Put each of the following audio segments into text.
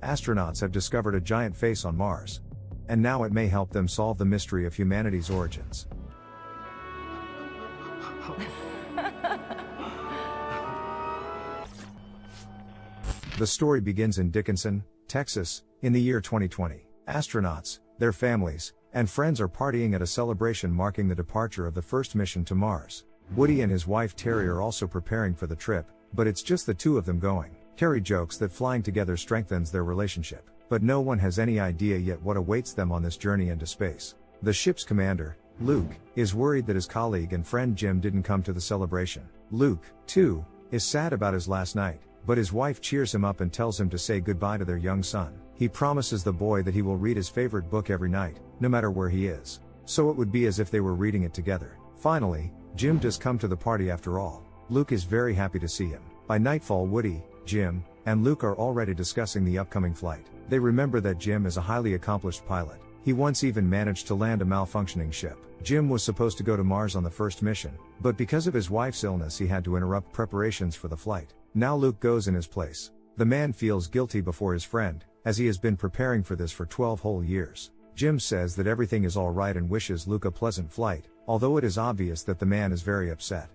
astronauts have discovered a giant face on Mars. And now it may help them solve the mystery of humanity's origins. The story begins in Dickinson, Texas, in the year 2020. Astronauts, their families, and friends are partying at a celebration marking the departure of the first mission to Mars. Woody and his wife Terry are also preparing for the trip, but it's just the two of them going. Terry jokes that flying together strengthens their relationship, but no one has any idea yet what awaits them on this journey into space. The ship's commander, Luke, is worried that his colleague and friend Jim didn't come to the celebration. Luke, too, is sad about his last night, but his wife cheers him up and tells him to say goodbye to their young son. He promises the boy that he will read his favorite book every night, no matter where he is. So it would be as if they were reading it together. Finally, Jim does come to the party after all. Luke is very happy to see him. By nightfall, Woody, Jim, and Luke are already discussing the upcoming flight. They remember that Jim is a highly accomplished pilot. He once even managed to land a malfunctioning ship. Jim was supposed to go to Mars on the first mission, but because of his wife's illness he had to interrupt preparations for the flight. Now Luke goes in his place. The man feels guilty before his friend, as he has been preparing for this for 12 whole years. Jim says that everything is alright and wishes Luke a pleasant flight, although it is obvious that the man is very upset.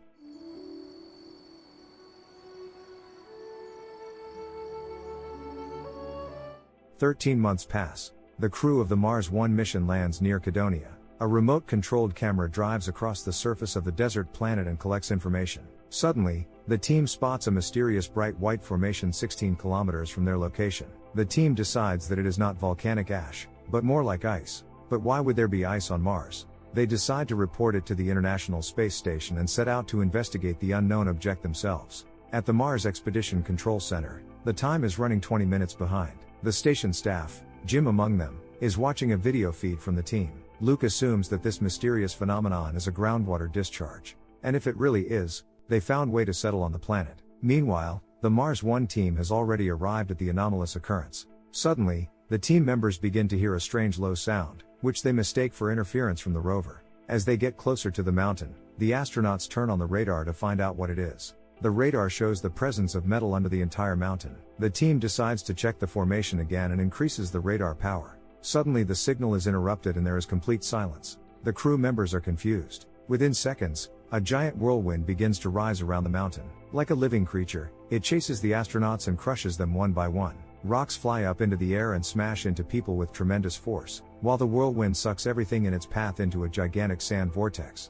"13 months pass. The crew of the Mars 1 mission lands near Cydonia. A remote-controlled camera drives across the surface of the desert planet and collects information. Suddenly, the team spots a mysterious bright white formation 16 kilometers from their location. The team decides that it is not volcanic ash, but more like ice. But why would there be ice on Mars? They decide to report it to the International Space Station and set out to investigate the unknown object themselves. At the Mars Expedition Control Center, the time is running 20 minutes behind. The station staff, Jim among them, is watching a video feed from the team. Luke assumes that this mysterious phenomenon is a groundwater discharge. And if it really is, they found a way to settle on the planet. Meanwhile, the Mars 1 team has already arrived at the anomalous occurrence. Suddenly, the team members begin to hear a strange low sound, which they mistake for interference from the rover. As they get closer to the mountain, the astronauts turn on the radar to find out what it is. The radar shows the presence of metal under the entire mountain. The team decides to check the formation again and increases the radar power. Suddenly the signal is interrupted and there is complete silence. The crew members are confused. Within seconds, a giant whirlwind begins to rise around the mountain. Like a living creature, it chases the astronauts and crushes them one by one. Rocks fly up into the air and smash into people with tremendous force, while the whirlwind sucks everything in its path into a gigantic sand vortex.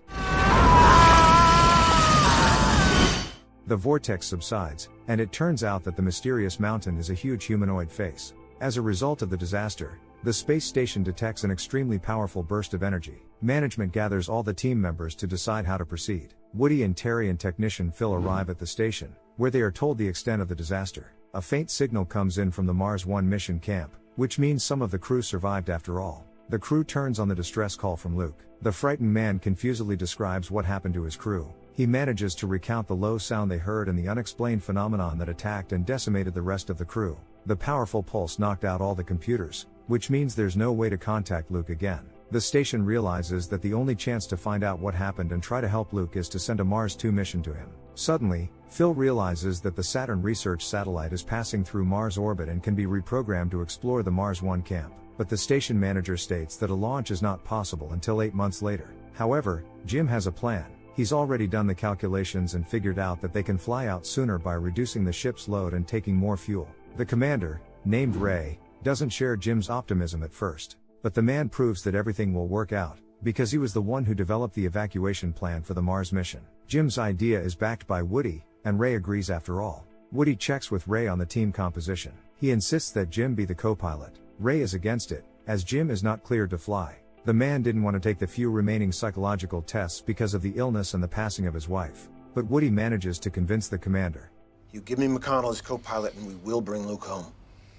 The vortex subsides, and it turns out that the mysterious mountain is a huge humanoid face. As a result of the disaster, the space station detects an extremely powerful burst of energy. Management gathers all the team members to decide how to proceed. Woody and Terry and technician Phil arrive at the station, where they are told the extent of the disaster. A faint signal comes in from the Mars 1 mission camp, which means some of the crew survived after all. The crew turns on the distress call from Luke. The frightened man confusedly describes what happened to his crew. He manages to recount the low sound they heard and the unexplained phenomenon that attacked and decimated the rest of the crew. The powerful pulse knocked out all the computers, which means there's no way to contact Luke again. The station realizes that the only chance to find out what happened and try to help Luke is to send a Mars 2 mission to him. Suddenly, Phil realizes that the Saturn research satellite is passing through Mars orbit and can be reprogrammed to explore the Mars 1 camp. But the station manager states that a launch is not possible until 8 months later. However, Jim has a plan. He's already done the calculations and figured out that they can fly out sooner by reducing the ship's load and taking more fuel. The commander, named Ray, doesn't share Jim's optimism at first. But the man proves that everything will work out, because he was the one who developed the evacuation plan for the Mars mission. Jim's idea is backed by Woody, and Ray agrees after all. Woody checks with Ray on the team composition. He insists that Jim be the co-pilot. Ray is against it, as Jim is not cleared to fly. The man didn't want to take the few remaining psychological tests because of the illness and the passing of his wife. But Woody manages to convince the commander. You give me McConnell as co-pilot and we will bring Luke home.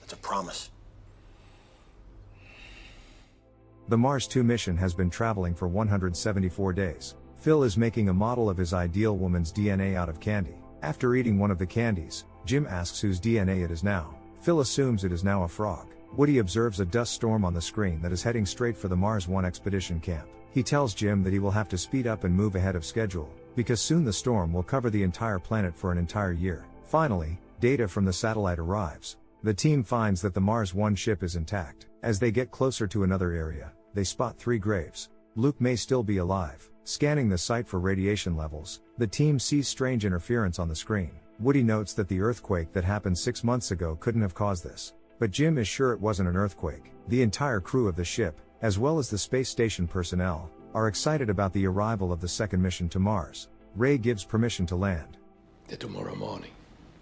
That's a promise. The Mars 2 mission has been traveling for 174 days. Phil is making a model of his ideal woman's DNA out of candy. After eating one of the candies, Jim asks whose DNA it is now. Phil assumes it is now a frog. Woody observes a dust storm on the screen that is heading straight for the Mars 1 expedition camp. He tells Jim that he will have to speed up and move ahead of schedule, because soon the storm will cover the entire planet for an entire year. Finally, data from the satellite arrives. The team finds that the Mars 1 ship is intact. As they get closer to another area, they spot 3 graves. Luke may still be alive. Scanning the site for radiation levels, the team sees strange interference on the screen. Woody notes that the earthquake that happened 6 months ago couldn't have caused this. But Jim is sure it wasn't an earthquake. The entire crew of the ship, as well as the space station personnel, are excited about the arrival of the second mission to Mars. Ray gives permission to land. Tomorrow morning,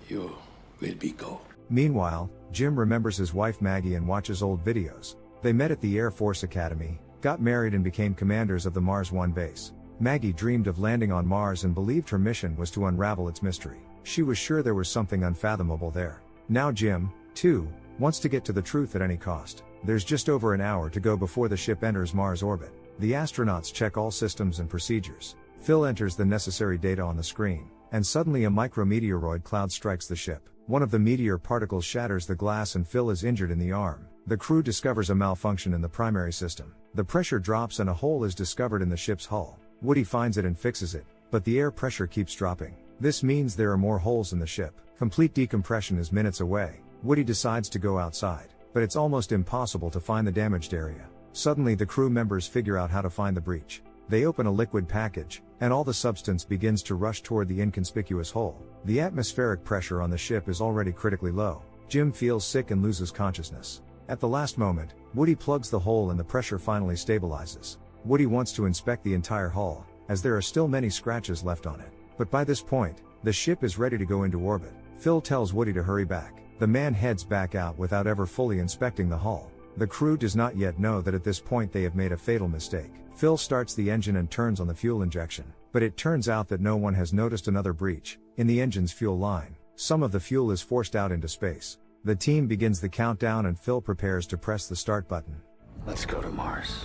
you will be go. Meanwhile, Jim remembers his wife Maggie and watches old videos. They met at the Air Force Academy, got married and became commanders of the Mars 1 base. Maggie dreamed of landing on Mars and believed her mission was to unravel its mystery. She was sure there was something unfathomable there. Now Jim, too, wants to get to the truth at any cost. There's just over an hour to go before the ship enters Mars orbit. The astronauts check all systems and procedures. Phil enters the necessary data on the screen, and suddenly a micrometeoroid cloud strikes the ship. One of the meteor particles shatters the glass and Phil is injured in the arm. The crew discovers a malfunction in the primary system. The pressure drops and a hole is discovered in the ship's hull. Woody finds it and fixes it, but the air pressure keeps dropping. This means there are more holes in the ship. Complete decompression is minutes away. Woody decides to go outside, but it's almost impossible to find the damaged area. Suddenly the crew members figure out how to find the breach. They open a liquid package, and all the substance begins to rush toward the inconspicuous hole. The atmospheric pressure on the ship is already critically low. Jim feels sick and loses consciousness. At the last moment, Woody plugs the hole and the pressure finally stabilizes. Woody wants to inspect the entire hull, as there are still many scratches left on it. But by this point, the ship is ready to go into orbit. Phil tells Woody to hurry back. The man heads back out without ever fully inspecting the hull. The crew does not yet know that at this point they have made a fatal mistake. Phil starts the engine and turns on the fuel injection, but it turns out that no one has noticed another breach in the engine's fuel line. Some of the fuel is forced out into space. The team begins the countdown and Phil prepares to press the start button. Let's go to Mars.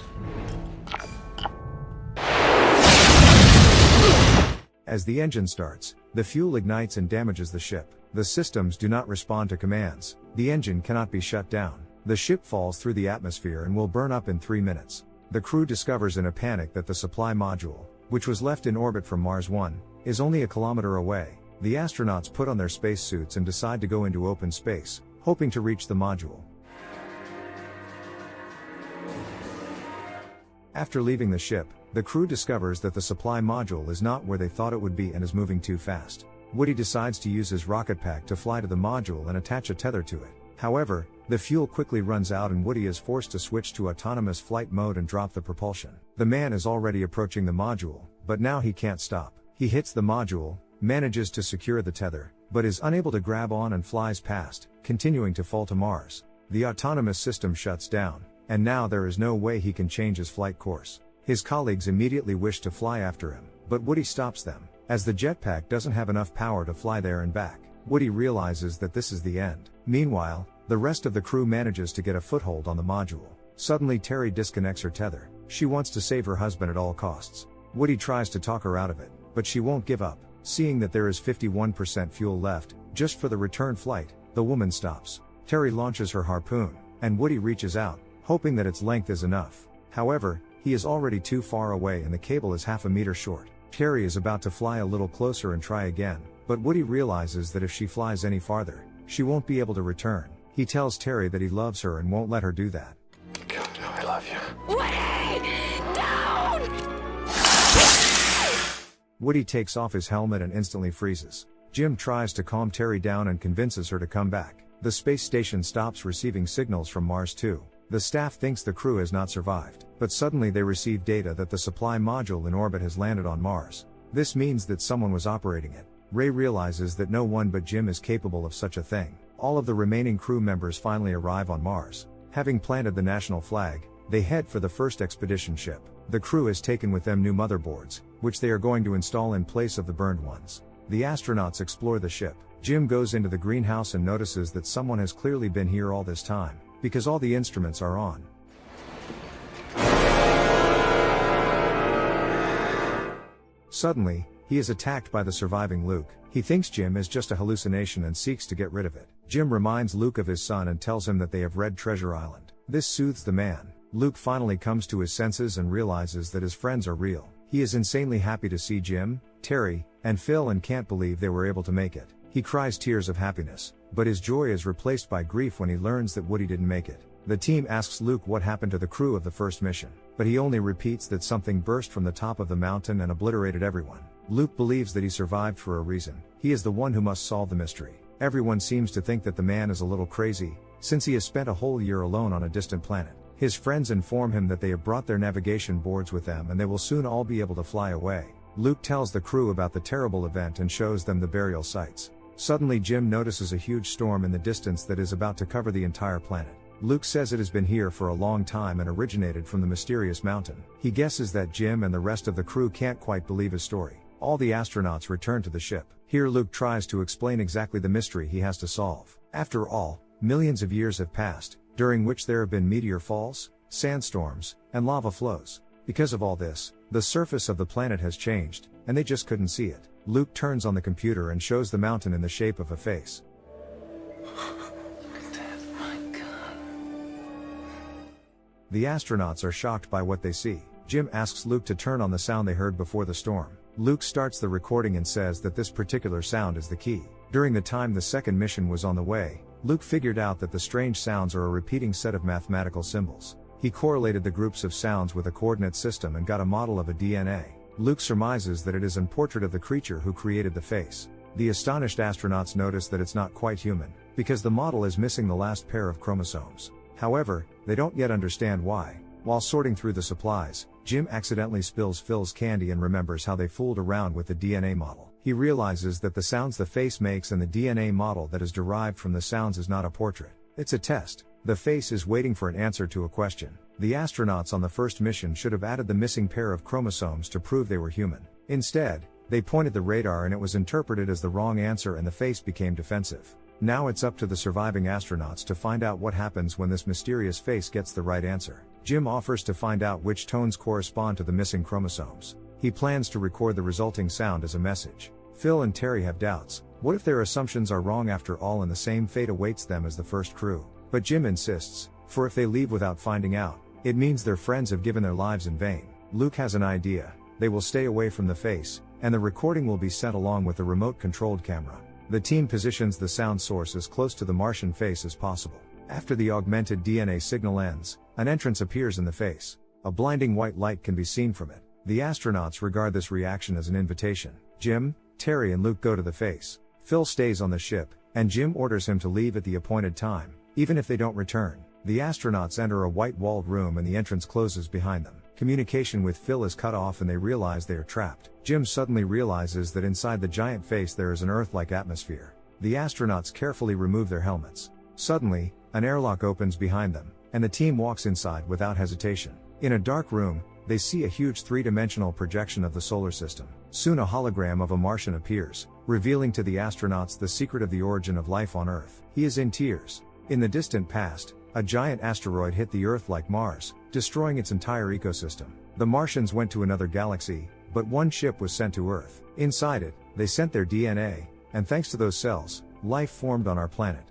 As the engine starts, the fuel ignites and damages the ship. The systems do not respond to commands. The engine cannot be shut down. The ship falls through the atmosphere and will burn up in 3 minutes. The crew discovers in a panic that the supply module, which was left in orbit from Mars 1, is only a kilometer away. The astronauts put on their spacesuits and decide to go into open space, hoping to reach the module. After leaving the ship, the crew discovers that the supply module is not where they thought it would be and is moving too fast. Woody decides to use his rocket pack to fly to the module and attach a tether to it. However, the fuel quickly runs out and Woody is forced to switch to autonomous flight mode and drop the propulsion. The man is already approaching the module, but now he can't stop. He hits the module, manages to secure the tether, but is unable to grab on and flies past, continuing to fall to Mars. The autonomous system shuts down, and now there is no way he can change his flight course. His colleagues immediately wish to fly after him, but Woody stops them, as the jetpack doesn't have enough power to fly there and back. Woody realizes that this is the end. Meanwhile, the rest of the crew manages to get a foothold on the module. Suddenly Terry disconnects her tether. She wants to save her husband at all costs. Woody tries to talk her out of it, but she won't give up. Seeing that there is 51% fuel left, just for the return flight, the woman stops. Terry launches her harpoon, and Woody reaches out, hoping that its length is enough. However, he is already too far away and the cable is half a meter short. Terry is about to fly a little closer and try again, but Woody realizes that if she flies any farther, she won't be able to return. He tells Terry that he loves her and won't let her do that. God, I love you. Woody! Down! Woody takes off his helmet and instantly freezes. Jim tries to calm Terry down and convinces her to come back. The space station stops receiving signals from Mars 2. The staff thinks the crew has not survived, but suddenly they receive data that the supply module in orbit has landed on Mars. This means that someone was operating it. Ray realizes that no one but Jim is capable of such a thing. All of the remaining crew members finally arrive on Mars. Having planted the national flag, they head for the first expedition ship. The crew has taken with them new motherboards, which they are going to install in place of the burned ones. The astronauts explore the ship. Jim goes into the greenhouse and notices that someone has clearly been here all this time, because all the instruments are on. Suddenly, he is attacked by the surviving Luke. He thinks Jim is just a hallucination and seeks to get rid of it. Jim reminds Luke of his son and tells him that they have Red Treasure Island. This soothes the man. Luke finally comes to his senses and realizes that his friends are real. He is insanely happy to see Jim, Terry, and Phil and can't believe they were able to make it. He cries tears of happiness. but his joy is replaced by grief when he learns that Woody didn't make it. The team asks Luke what happened to the crew of the first mission, but he only repeats that something burst from the top of the mountain and obliterated everyone. Luke believes that he survived for a reason. He is the one who must solve the mystery. Everyone seems to think that the man is a little crazy, since he has spent a whole year alone on a distant planet. His friends inform him that they have brought their navigation boards with them and they will soon all be able to fly away. Luke tells the crew about the terrible event and shows them the burial sites. Suddenly Jim notices a huge storm in the distance that is about to cover the entire planet. Luke says it has been here for a long time and originated from the mysterious mountain. He guesses that Jim and the rest of the crew can't quite believe his story. All the astronauts return to the ship. Here Luke tries to explain exactly the mystery he has to solve. After all, millions of years have passed, during which there have been meteor falls, sandstorms, and lava flows. Because of all this, the surface of the planet has changed, and they just couldn't see it. Luke turns on the computer and shows the mountain in the shape of a face. The astronauts are shocked by what they see. Jim asks Luke to turn on the sound they heard before the storm. Luke starts the recording and says that this particular sound is the key. During the time the second mission was on the way, Luke figured out that the strange sounds are a repeating set of mathematical symbols. He correlated the groups of sounds with a coordinate system and got a model of a DNA. Luke surmises that it is a portrait of the creature who created the face. The astonished astronauts notice that it's not quite human, because the model is missing the last pair of chromosomes. However, they don't yet understand why. While sorting through the supplies, Jim accidentally spills Phil's candy and remembers how they fooled around with the DNA model. He realizes that the sounds the face makes and the DNA model that is derived from the sounds is not a portrait. It's a test. The face is waiting for an answer to a question. The astronauts on the first mission should have added the missing pair of chromosomes to prove they were human. Instead, they pointed the radar and it was interpreted as the wrong answer and the face became defensive. Now it's up to the surviving astronauts to find out what happens when this mysterious face gets the right answer. Jim offers to find out which tones correspond to the missing chromosomes. He plans to record the resulting sound as a message. Phil and Terry have doubts. What if their assumptions are wrong after all and the same fate awaits them as the first crew? But Jim insists, for if they leave without finding out, it means their friends have given their lives in vain. Luke has an idea. They will stay away from the face, and the recording will be sent along with the remote-controlled camera. The team positions the sound source as close to the Martian face as possible. After the augmented DNA signal ends, an entrance appears in the face. A blinding white light can be seen from it. The astronauts regard this reaction as an invitation. Jim, Terry and Luke go to the face. Phil stays on the ship, and Jim orders him to leave at the appointed time, even if they don't return. The astronauts enter a white-walled room and the entrance closes behind them. Communication with Phil is cut off and they realize they are trapped. Jim suddenly realizes that inside the giant face there is an Earth-like atmosphere. The astronauts carefully remove their helmets. Suddenly, an airlock opens behind them, and the team walks inside without hesitation. In a dark room, they see a huge three-dimensional projection of the solar system. Soon a hologram of a Martian appears, revealing to the astronauts the secret of the origin of life on Earth. He is in tears. In the distant past, a giant asteroid hit the Earth like Mars, destroying its entire ecosystem. The Martians went to another galaxy, but one ship was sent to Earth. Inside it, they sent their DNA, and thanks to those cells, life formed on our planet.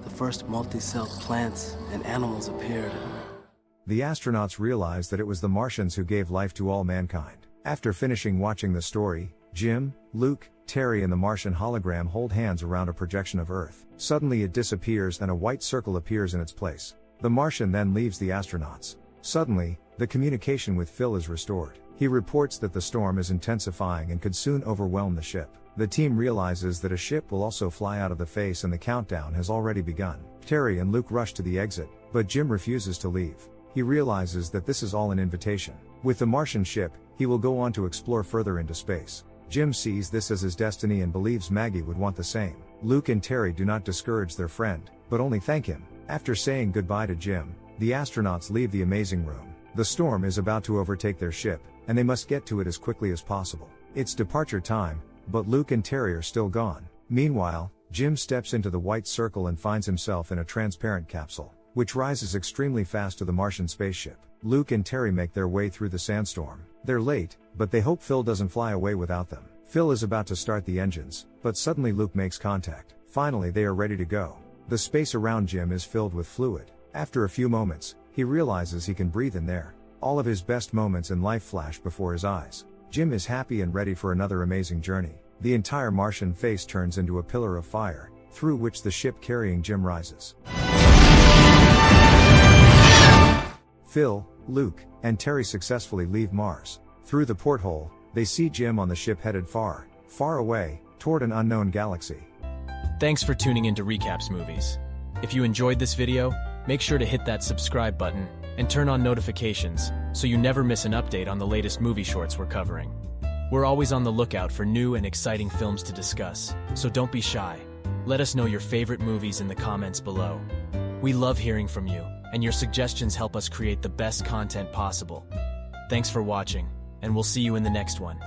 The first multi-celled plants and animals appeared. The astronauts realized that it was the Martians who gave life to all mankind. After finishing watching the story, Jim, Luke, Terry and the Martian hologram hold hands around a projection of Earth. Suddenly it disappears and a white circle appears in its place. The Martian then leaves the astronauts. Suddenly, the communication with Phil is restored. He reports that the storm is intensifying and could soon overwhelm the ship. The team realizes that a ship will also fly out of the face and the countdown has already begun. Terry and Luke rush to the exit, but Jim refuses to leave. He realizes that this is all an invitation. With the Martian ship, he will go on to explore further into space. Jim sees this as his destiny and believes Maggie would want the same. Luke and Terry do not discourage their friend, but only thank him. After saying goodbye to Jim, the astronauts leave the amazing room. The storm is about to overtake their ship, and they must get to it as quickly as possible. It's departure time, but Luke and Terry are still gone. Meanwhile, Jim steps into the white circle and finds himself in a transparent capsule, which rises extremely fast to the Martian spaceship. Luke and Terry make their way through the sandstorm. They're late, but they hope Phil doesn't fly away without them. Phil is about to start the engines, but suddenly Luke makes contact. Finally they are ready to go. The space around Jim is filled with fluid. After a few moments, he realizes he can breathe in there. All of his best moments in life flash before his eyes. Jim is happy and ready for another amazing journey. The entire Martian face turns into a pillar of fire, through which the ship carrying Jim rises. Phil, Luke, and Terry successfully leave Mars. Through the porthole, they see Jim on the ship headed far, far away, toward an unknown galaxy. Thanks for tuning into Recaps Movies. If you enjoyed this video, make sure to hit that subscribe button and turn on notifications so you never miss an update on the latest movie shorts we're covering. We're always on the lookout for new and exciting films to discuss, so don't be shy. Let us know your favorite movies in the comments below. We love hearing from you, and your suggestions help us create the best content possible. Thanks for watching, and we'll see you in the next one.